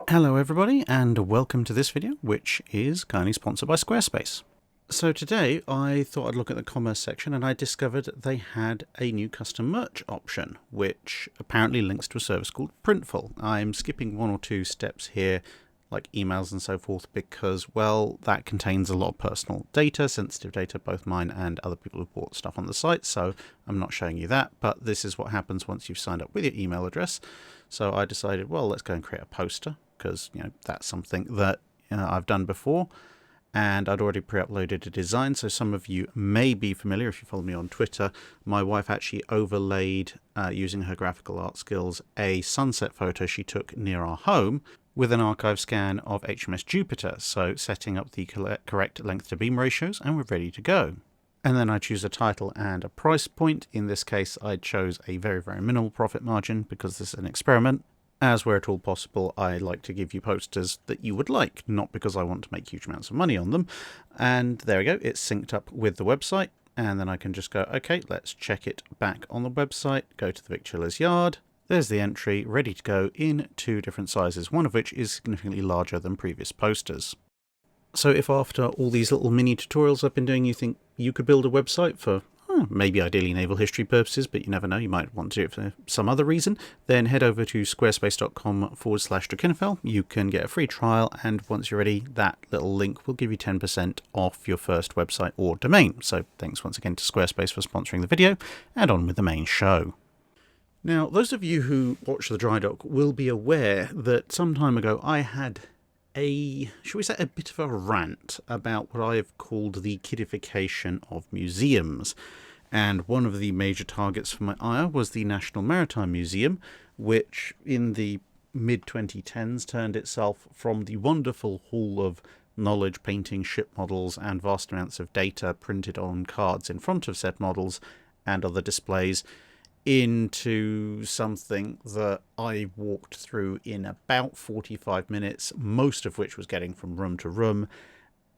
Hello everybody, and welcome to this video, which is kindly sponsored by Squarespace. So today I thought I'd look at the commerce section, and I discovered they had a new custom merch option, which apparently links to a service called Printful. I'm skipping one or two steps here, like emails and so forth, because, well, that contains a lot of personal data, sensitive data, both mine and other people who bought stuff on the site, so I'm not showing you that, but this is what happens once you've signed up with your email address. So I decided, well, let's go and create a poster, because that's something that I've done before, and I'd already pre-uploaded a design. So some of you may be familiar if you follow me on Twitter. My wife actually overlaid, using her graphical art skills, a sunset photo she took near our home with an archive scan of HMS Jupiter. So setting up the correct length to beam ratios, and we're ready to go. And then I choose a title and a price point. In this case, I chose a very, very minimal profit margin because this is an experiment. As where at all possible, I like to give you posters that you would like, not because I want to make huge amounts of money on them. And there we go, it's synced up with the website, and then I can just go, okay, let's check it back on the website, go to the victualler's yard. There's the entry, ready to go in 2 different sizes, one of which is significantly larger than previous posters. So if after all these little mini tutorials I've been doing, you think you could build a website for maybe ideally naval history purposes, but you never know, you might want to do it for some other reason, then head over to squarespace.com/Drakenfell. You can get a free trial, and once you're ready, that little link will give you 10% off your first website or domain. So thanks once again to Squarespace for sponsoring the video, and on with the main show. Now, those of you who watch the dry dock will be aware that some time ago I had shall we say, a bit of a rant about what I've called the kidification of museums. And one of the major targets for my ire was the National Maritime Museum, which in the mid-2010s turned itself from the wonderful hall of knowledge painting ship models and vast amounts of data printed on cards in front of said models and other displays into something that I walked through in about 45 minutes, most of which was getting from room to room,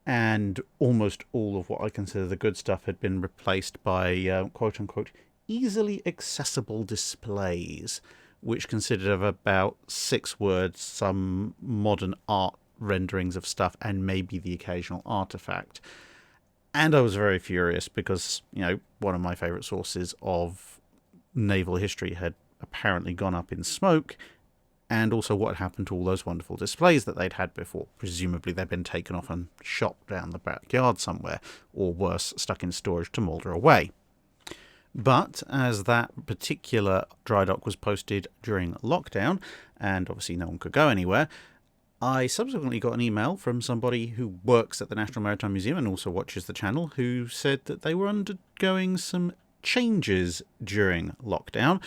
and almost all of what I consider the good stuff had been replaced by quote-unquote easily accessible displays, which consisted of about 6 words, some modern art renderings of stuff, and maybe the occasional artifact. And I was very furious because, one of my favourite sources of naval history had apparently gone up in smoke, and also what had happened to all those wonderful displays that they'd had before. Presumably they'd been taken off and shot down the backyard somewhere, or worse, stuck in storage to moulder away. But as that particular dry dock was posted during lockdown, and obviously no one could go anywhere, I subsequently got an email from somebody who works at the National Maritime Museum and also watches the channel, who said that they were undergoing some changes during lockdown,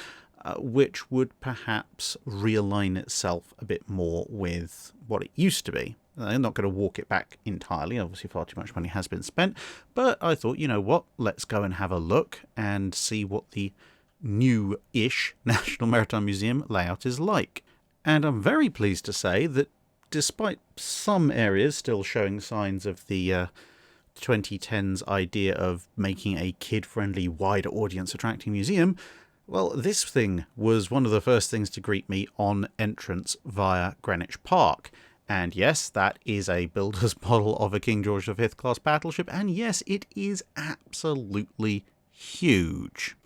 which would perhaps realign itself a bit more with what it used to be. I'm not going to walk it back entirely, obviously far too much money has been spent, but I thought, you know what, let's go and have a look and see what the new-ish National Maritime Museum layout is like. And I'm very pleased to say that despite some areas still showing signs of the 2010's idea of making a kid-friendly, wide audience attracting museum, well, this thing was one of the first things to greet me on entrance via Greenwich Park. And yes, that is a builder's model of a King George V class battleship, and yes, it is absolutely huge.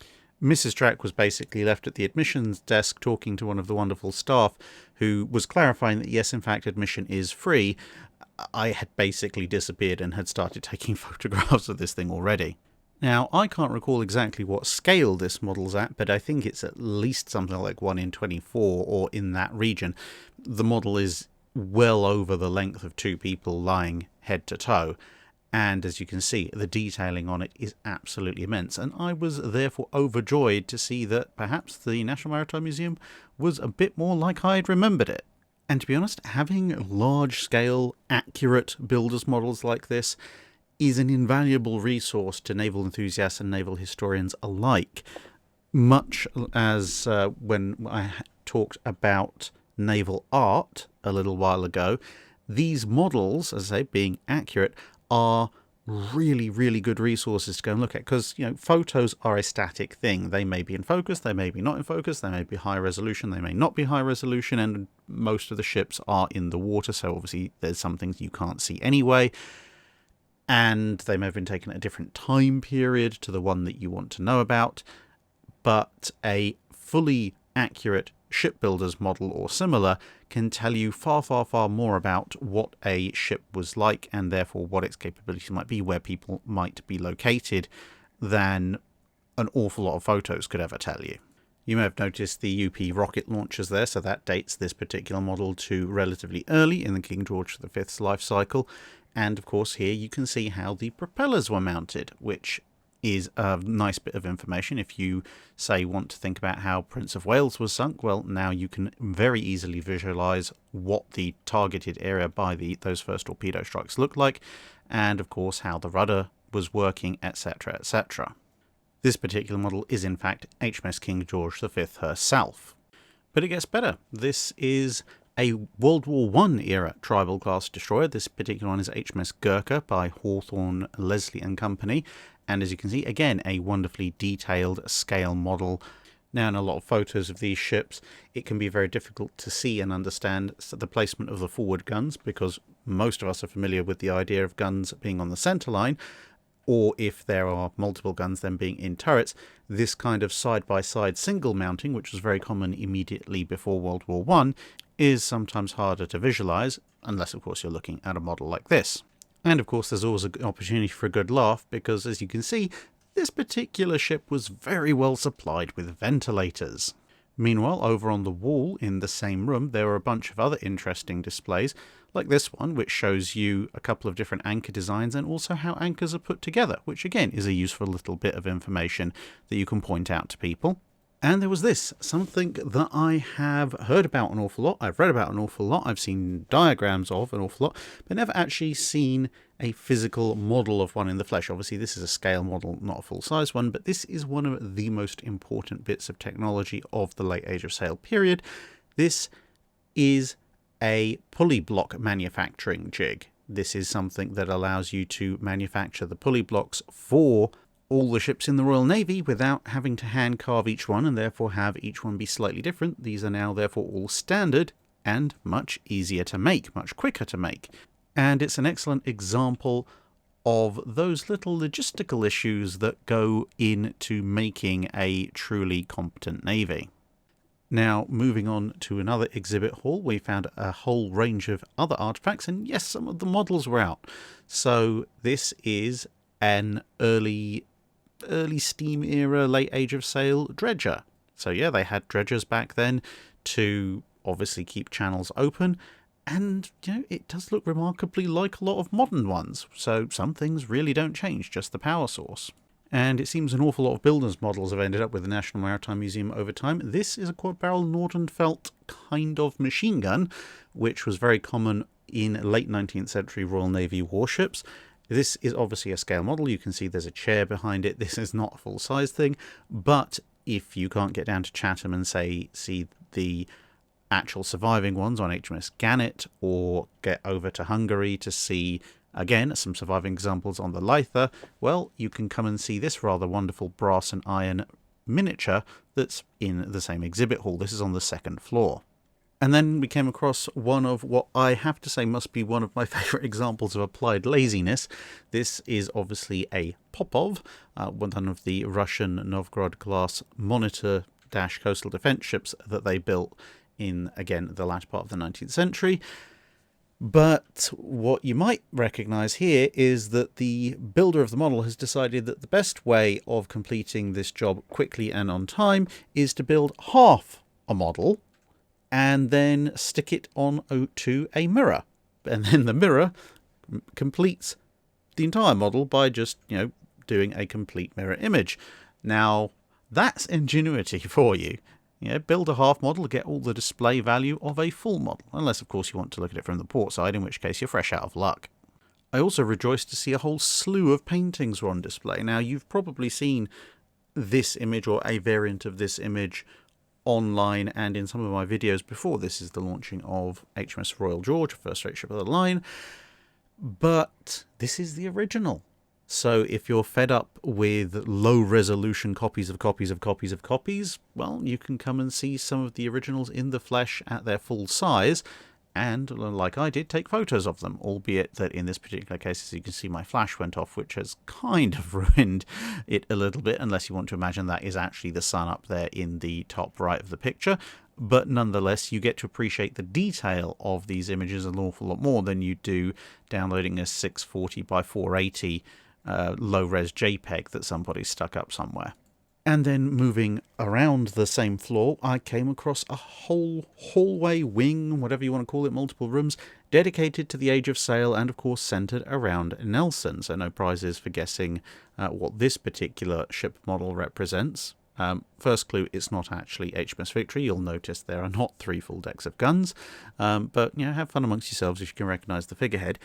Mrs. Track was basically left at the admissions desk talking to one of the wonderful staff who was clarifying that yes, in fact, admission is free. I had basically disappeared and had started taking photographs of this thing already. Now, I can't recall exactly what scale this model's at, but I think it's at least something like 1 in 24 or in that region. The model is well over the length of 2 people lying head to toe, and as you can see, the detailing on it is absolutely immense, and I was therefore overjoyed to see that perhaps the National Maritime Museum was a bit more like I'd remembered it. And to be honest, having large-scale, accurate builders models like this is an invaluable resource to naval enthusiasts and naval historians alike, much as when I talked about naval art a little while ago, these models, as I say, being accurate, are really, really good resources to go and look at, because, you know, photos are a static thing. They may be in focus, they may be not in focus, they may be high resolution, they may not be high resolution, and most of the ships are in the water, so obviously there's some things you can't see anyway, and they may have been taken at a different time period to the one that you want to know about. But a fully accurate shipbuilder's model or similar can tell you far, far, far more about what a ship was like, and therefore what its capabilities might be, where people might be located, than an awful lot of photos could ever tell you. You may have noticed the UP rocket launchers there, so that dates this particular model to relatively early in the King George V's life cycle. And of course here you can see how the propellers were mounted, which is a nice bit of information. If you, say, want to think about how Prince of Wales was sunk, well, now you can very easily visualize what the targeted area by those first torpedo strikes looked like, and of course how the rudder was working, etc., etc. This particular model is in fact HMS King George V herself. But it gets better. This is a World War I era tribal class destroyer. This particular one is HMS Gurkha by Hawthorne, Leslie and Company. And as you can see, again, a wonderfully detailed scale model. Now, in a lot of photos of these ships, it can be very difficult to see and understand the placement of the forward guns, because most of us are familiar with the idea of guns being on the centre line, or if there are multiple guns then being in turrets. This kind of side-by-side single mounting, which was very common immediately before World War I, is sometimes harder to visualise, unless of course you're looking at a model like this. And of course there's always an opportunity for a good laugh, because as you can see, this particular ship was very well supplied with ventilators. Meanwhile, over on the wall in the same room, there are a bunch of other interesting displays, like this one, which shows you a couple of different anchor designs and also how anchors are put together, which again is a useful little bit of information that you can point out to people. And there was this, something that I have heard about an awful lot, I've read about an awful lot, I've seen diagrams of an awful lot, but never actually seen a physical model of one in the flesh. Obviously this is a scale model, not a full-size one, but this is one of the most important bits of technology of the late Age of Sail period. This is a pulley block manufacturing jig. This is something that allows you to manufacture the pulley blocks for all the ships in the Royal Navy without having to hand carve each one and therefore have each one be slightly different. These are now therefore all standard and much easier to make, much quicker to make. And it's an excellent example of those little logistical issues that go into making a truly competent navy. Now, moving on to another exhibit hall, we found a whole range of other artifacts, and yes, some of the models were out. So this is an early steam era, late Age of Sail dredger. So yeah, they had dredgers back then to obviously keep channels open, and you know, it does look remarkably like a lot of modern ones. So some things really don't change, just the power source. And it seems an awful lot of builders' models have ended up with the National Maritime Museum over time. This is a quad-barrel Nordenfeldt kind of machine gun, which was very common in late 19th century Royal Navy warships. This is obviously a scale model. You can see there's a chair behind it. This is not a full-size thing, but if you can't get down to Chatham and see the actual surviving ones on HMS Gannet, or get over to Hungary to see again some surviving examples on the Lyther, well, you can come and see this rather wonderful brass and iron miniature that's in the same exhibit hall. This is on the second floor. And then we came across one of what I have to say must be one of my favourite examples of applied laziness. This is obviously a Popov, one of the Russian Novgorod-class monitor-coastal defence ships that they built in, again, the latter part of the 19th century. But what you might recognise here is that the builder of the model has decided that the best way of completing this job quickly and on time is to build half a model and then stick it on to a mirror. And then the mirror completes the entire model by just, doing a complete mirror image. Now, that's ingenuity for you. Build a half model, get all the display value of a full model. Unless, of course, you want to look at it from the port side, in which case you're fresh out of luck. I also rejoiced to see a whole slew of paintings were on display. Now, you've probably seen this image or a variant of this image online and in some of my videos before. This is the launching of HMS Royal George, first rate ship of the line. But this is the original. So if you're fed up with low-resolution copies of copies of copies of copies, well, you can come and see some of the originals in the flesh at their full size, and, like I did, take photos of them, albeit that in this particular case, as you can see, my flash went off, which has kind of ruined it a little bit, unless you want to imagine that is actually the sun up there in the top right of the picture. But nonetheless, you get to appreciate the detail of these images an awful lot more than you do downloading a 640 by 480 low-res JPEG that somebody stuck up somewhere. And then moving around the same floor, I came across a whole hallway, wing, whatever you want to call it, multiple rooms, dedicated to the Age of Sail and, of course, centered around Nelson. So no prizes for guessing what this particular ship model represents. First clue, it's not actually HMS Victory. You'll notice there are not 3 full decks of guns. But, you know, have fun amongst yourselves if you can recognize the figurehead.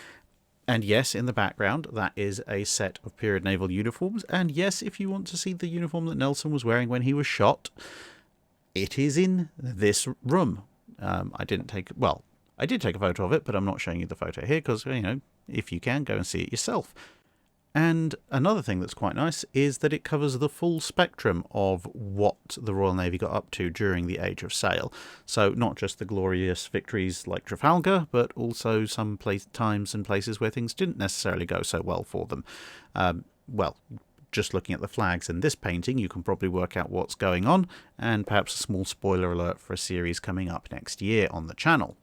And yes, in the background, that is a set of period naval uniforms. And yes, if you want to see the uniform that Nelson was wearing when he was shot, it is in this room. I did take a photo of it, but I'm not showing you the photo here because, you know, if you can, go and see it yourself. And another thing that's quite nice is that it covers the full spectrum of what the Royal Navy got up to during the Age of Sail. So not just the glorious victories like Trafalgar, but also some times and places where things didn't necessarily go so well for them. Well, just looking at the flags in this painting, you can probably work out what's going on, and perhaps a small spoiler alert for a series coming up next year on the channel.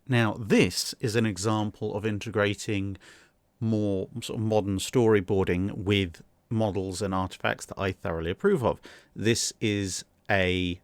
Now, this is an example of integrating more sort of modern storyboarding with models and artifacts that I thoroughly approve of. This is a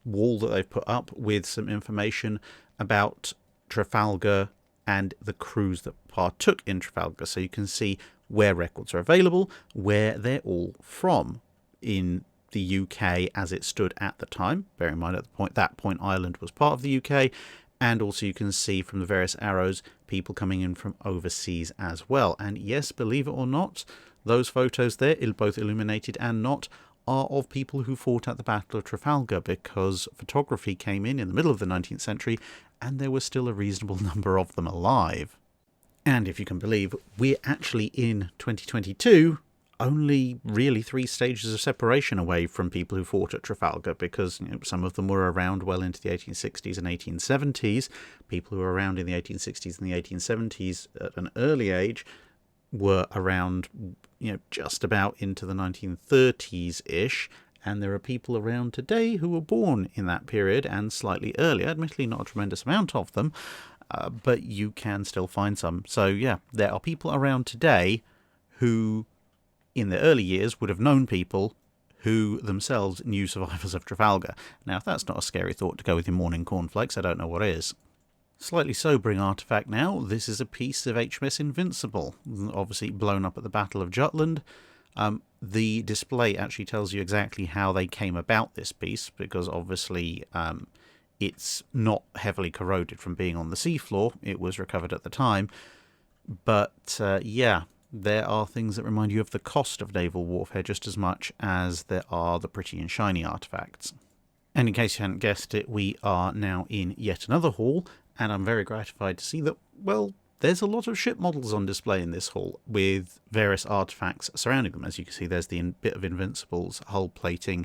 wall that they've put up with some information about Trafalgar and the crews that partook in Trafalgar, so you can see where records are available, where they're all from in the UK as it stood at the time. Bear in mind at that point Ireland was part of the UK. And also you can see from the various arrows people coming in from overseas as well. And yes, believe it or not, those photos there, both illuminated and not, are of people who fought at the Battle of Trafalgar, because photography came in the middle of the 19th century and there was still a reasonable number of them alive. And if you can believe, we're actually in 2022 only really 3 stages of separation away from people who fought at Trafalgar, because some of them were around well into the 1860s and 1870s. People who were around in the 1860s and the 1870s at an early age were around just about into the 1930s-ish, and there are people around today who were born in that period and slightly earlier, admittedly not a tremendous amount of them, but you can still find some. So yeah, there are people around today who in their early years would have known people who themselves knew survivors of Trafalgar. Now, if that's not a scary thought to go with your morning cornflakes, I don't know what is. Slightly sobering artifact now. This is a piece of HMS Invincible, obviously blown up at the Battle of Jutland. The display actually tells you exactly how they came about this piece, because obviously it's not heavily corroded from being on the seafloor. It was recovered at the time. But yeah, there are things that remind you of the cost of naval warfare just as much as there are the pretty and shiny artifacts. And in case you hadn't guessed it, we are now in yet another hall, and I'm very gratified to see that, well, there's a lot of ship models on display in this hall with various artifacts surrounding them. As you can see, there's the bit of Invincible's hull plating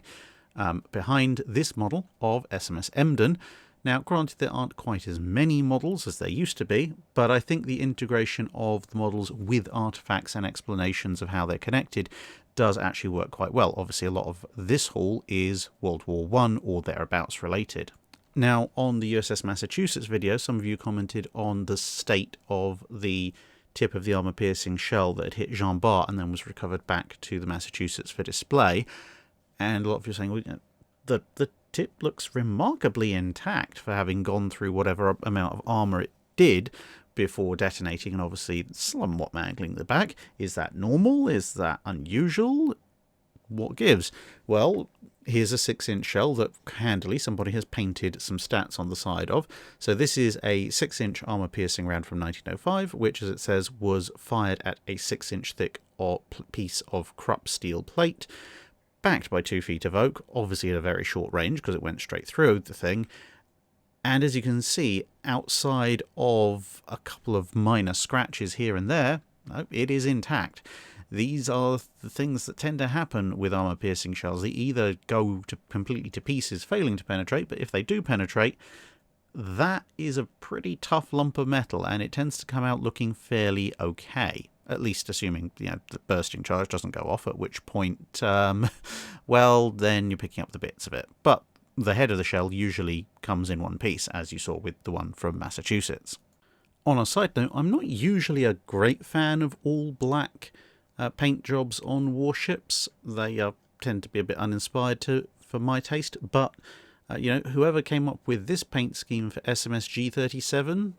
behind this model of SMS Emden. Now, granted, there aren't quite as many models as there used to be, but I think the integration of the models with artifacts and explanations of how they're connected does actually work quite well. Obviously, a lot of this haul is World War I or thereabouts related. Now, on the USS Massachusetts video, some of you commented on the state of the tip of the armor-piercing shell that had hit Jean Bart and then was recovered back to the Massachusetts for display. And a lot of you are saying, well, the tip looks remarkably intact for having gone through whatever amount of armour it did before detonating and obviously somewhat mangling the back. Is that normal? Is that unusual? What gives? Well, here's a 6-inch shell that handily somebody has painted some stats on the side of. So this is a 6-inch armour-piercing round from 1905, which, as it says, was fired at a 6-inch thick piece of Krupp steel plate, backed by 2 feet of oak, obviously at a very short range because it went straight through the thing. And as you can see, outside of a couple of minor scratches here and there, no, it is intact. these are the things that tend to happen with armor-piercing shells. They either go completely to pieces, failing to penetrate, but if they do penetrate, that is a pretty tough lump of metal, and it tends to come out looking fairly okay. At least assuming, the bursting charge doesn't go off, at which point, well, then you're picking up the bits of it. But the head of the shell usually comes in one piece, as you saw with the one from Massachusetts. On a side note, I'm not usually a great fan of all black paint jobs on warships. They tend to be a bit uninspired for my taste, but whoever came up with this paint scheme for SMS G37,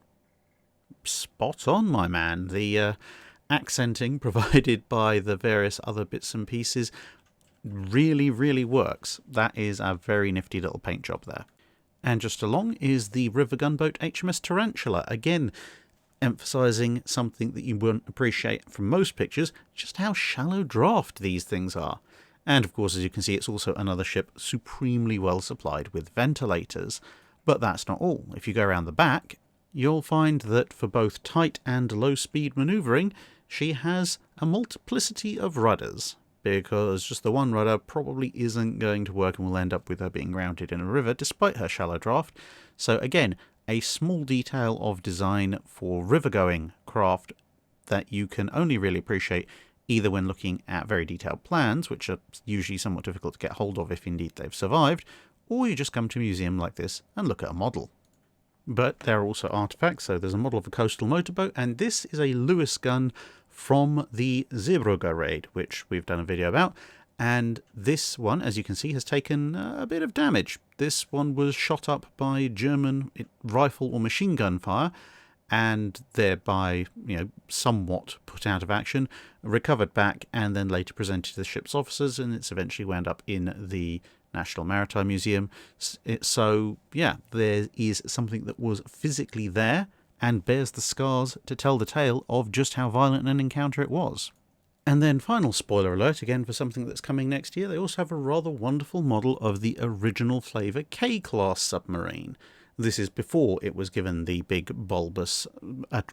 spot on, my man. The accenting provided by the various other bits and pieces really, really works. That is a very nifty little paint job there. And just along is the river gunboat HMS Tarantula, again emphasising something that you wouldn't appreciate from most pictures, just how shallow draft these things are. And of course, as you can see, it's also another ship supremely well supplied with ventilators. But that's not all. If you go around the back, you'll find that for both tight and low speed manoeuvring, she has a multiplicity of rudders, because just the one rudder probably isn't going to work and will end up with her being grounded in a river despite her shallow draft. So again, a small detail of design for river-going craft that you can only really appreciate either when looking at very detailed plans, which are usually somewhat difficult to get hold of if indeed they've survived, or you just come to a museum like this and look at a model. But there are also artifacts, so there's a model of a coastal motorboat, and this is a Lewis gun from the Zeebrugge raid, which we've done a video about. And this one, as you can see, has taken a bit of damage. This one was shot up by German rifle or machine gun fire, and thereby, somewhat put out of action, recovered back, and then later presented to the ship's officers, and it's eventually wound up in the National Maritime Museum. So, yeah, there is something that was physically there and bears the scars to tell the tale of just how violent an encounter it was. And then, final spoiler alert, again for something that's coming next year, they also have a rather wonderful model of the original flavour K-class submarine. This is before it was given the big bulbous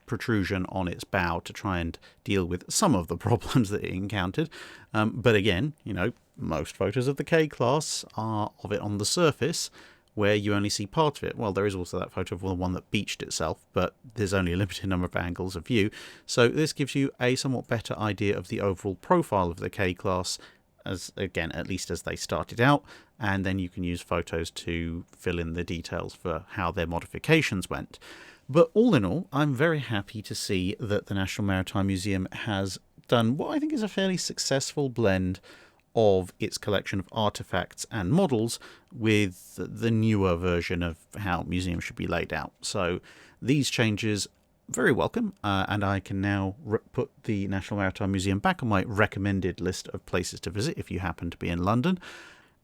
protrusion on its bow to try and deal with some of the problems that it encountered. But again, most photos of the K-class are of it on the surface, where you only see part of it. Well, there is also that photo of the one that beached itself, but there's only a limited number of angles of view. So this gives you a somewhat better idea of the overall profile of the K-class, as again, at least as they started out, and then you can use photos to fill in the details for how their modifications went. But all in all, I'm very happy to see that the National Maritime Museum has done what I think is a fairly successful blend of its collection of artifacts and models with the newer version of how museums should be laid out. So these changes, very welcome, and I can now put the National Maritime Museum back on my recommended list of places to visit if you happen to be in London.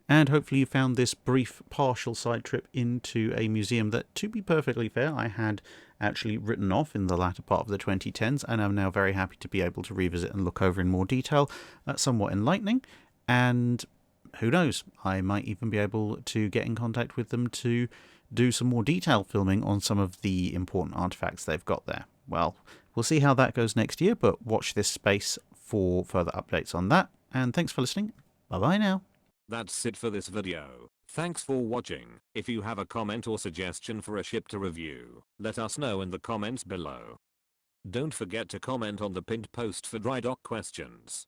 And hopefully you found this brief partial side trip into a museum that, to be perfectly fair, I had actually written off in the latter part of the 2010s, and I'm now very happy to be able to revisit and look over in more detail. Somewhat enlightening. And who knows, I might even be able to get in contact with them to do some more detailed filming on some of the important artifacts they've got there. Well, we'll see how that goes next year, but watch this space for further updates on that. And thanks for listening. Bye-bye now. That's it for this video. Thanks for watching. If you have a comment or suggestion for a ship to review, let us know in the comments below. Don't forget to comment on the pinned post for dry dock questions.